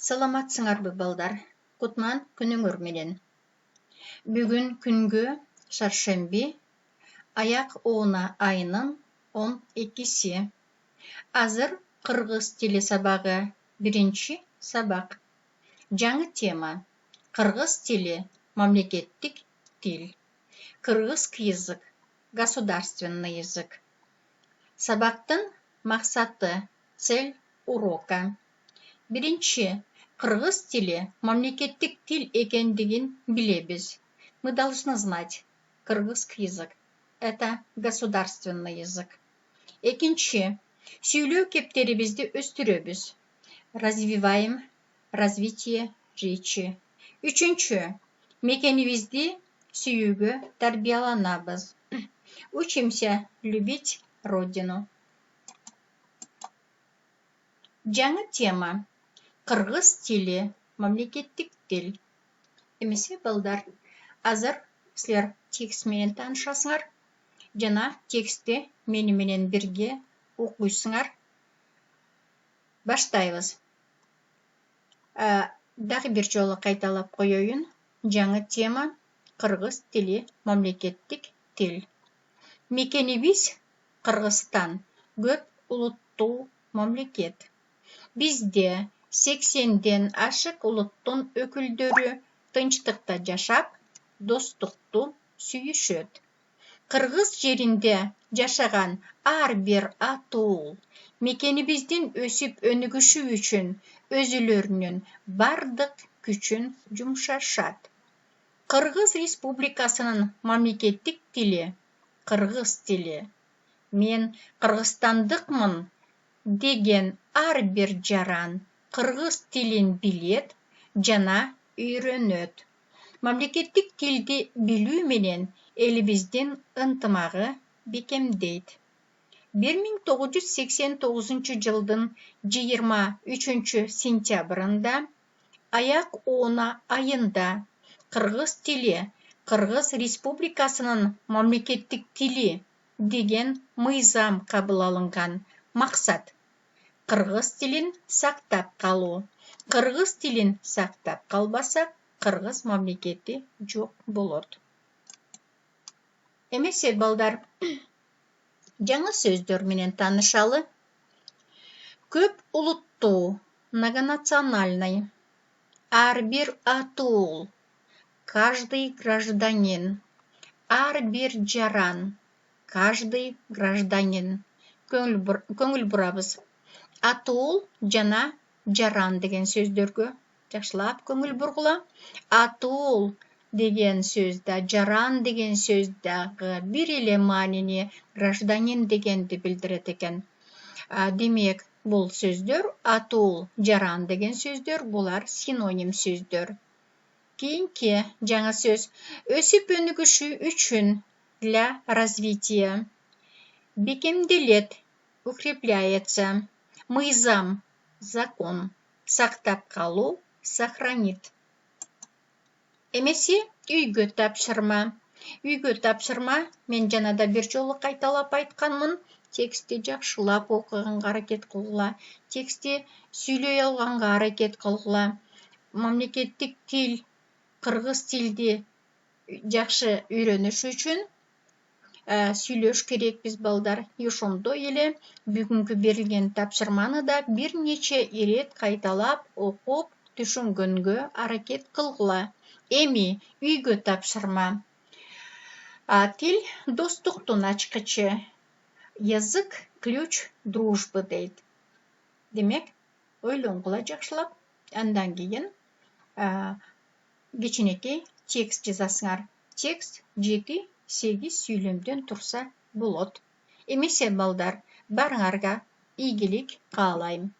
Саламатсыңарбы балдар, кутман күнүңөр менен. Бүгүн күнгө шаршемби, аяк оона айынын 12-си. Азыр кыргыз тили сабагы, биринчи сабак. Жаңы тема: кыргыз тили мамлекеттик тил. Кыргызский язык государственный язык. Сабактын максаты, цель урока. Биринчи, кыргыз тили мамлекеттик тил экендигин билебиз. Мы должны знать, кыргызский язык это государственный язык. Экинчи, сүйлөө кептерибизди өстүрөбүз. Развиваем развитие речи. Үчүнчү, мекенибизди сүйүүгө тарбияланабыз. Учимся любить родину. Жаңы тема: кыргыз тили мамлекеттик тил. Эмесе балдар, азыр силер текст менен таанышасыңар жана текстти мени менен бирге окуйсуңар. Баштайбыз. Дагы бир жолу кайталап коеюн. Жаңы тема: кыргыз тили мамлекеттик тил. Мекенибиз Кыргызстан көп улуттуу мамлекет. Бизде 80ден ашык улуттун өкүлдөрү тынчтыкта жашап, достукту сүйүшөт. Кыргыз жеринде жашаган ар бир атуу мекенибиздин өсүп өнүгүшү үчүн өзүлөрүнүн бардык күчүн жумшашат. Кыргыз Республикасынын мамлекеттик тили кыргыз тили. Мен кыргызстандыкмын деген ар бир жаран кыргыз тилин билет жана үйрөнөт. Мамлекеттик тилди билүү менен элибиздин ынтымагы бекемдейт. 1989-жылдын 23 сентябрында аяк оона айында кыргыз тили Кыргыз Республикасынын мамлекеттик тили деген мыйзам кабыл алынган. Максат: кыргыз тилин сактап калуу. Кыргыз тилин сактап калбасак, кыргыз мамлекети жок болот. Эмесе балдар, жаңы сөздөр менен таанышалы. Көп улуттуу, многонациональный. Ар бир атуу, каждый гражданин. Ар бир жаран, каждый гражданин. Көңүл бурабыз. Атул жана жаран деген сөздөргө жакшылап көңүл бургула. Атул деген сөздө, жаран деген сөздөгү бир эле маанини гражданин дегенди билдирет экен. Демек, бул сөздөр, атул, жаран деген сөздөр, булар синоним сөздөр. Кийинки жаңы сөз: өсүп өнүгүшү үчүн, для развития. Бекемделет, укрепляется. Мыйзам, закон. Сактап калуу, сохранит. Эмесе үйгө тапшырма. Үйгө тапшырма, мен жанада бир жолу кайталап айтканмын. Текстти жакшылап окуганга аракет кылгыла. Текстти сүйлөй алганга аракет кылгыла. Мамлекеттик тил, кыргыз тилди жакшы үйрөнүш үчүн сүйлөш керекпиз балдар. Ошондой эле бүгүнкү берилген тапшырманы да бир нече ирет кайталап окуп түшүнгөнгө аракет кылгыла. Эми үйгө тапшырма. Тил достуктун ачкычы. Язык ключ дружбы дейт. Демек, ойлонгула жакшылап. Андан кийин кичинекей текст жазасыңар. Текст 7-8 сүйлөмдөн турса болот. Эмесе балдар, барыңарга ийгилик каалайм.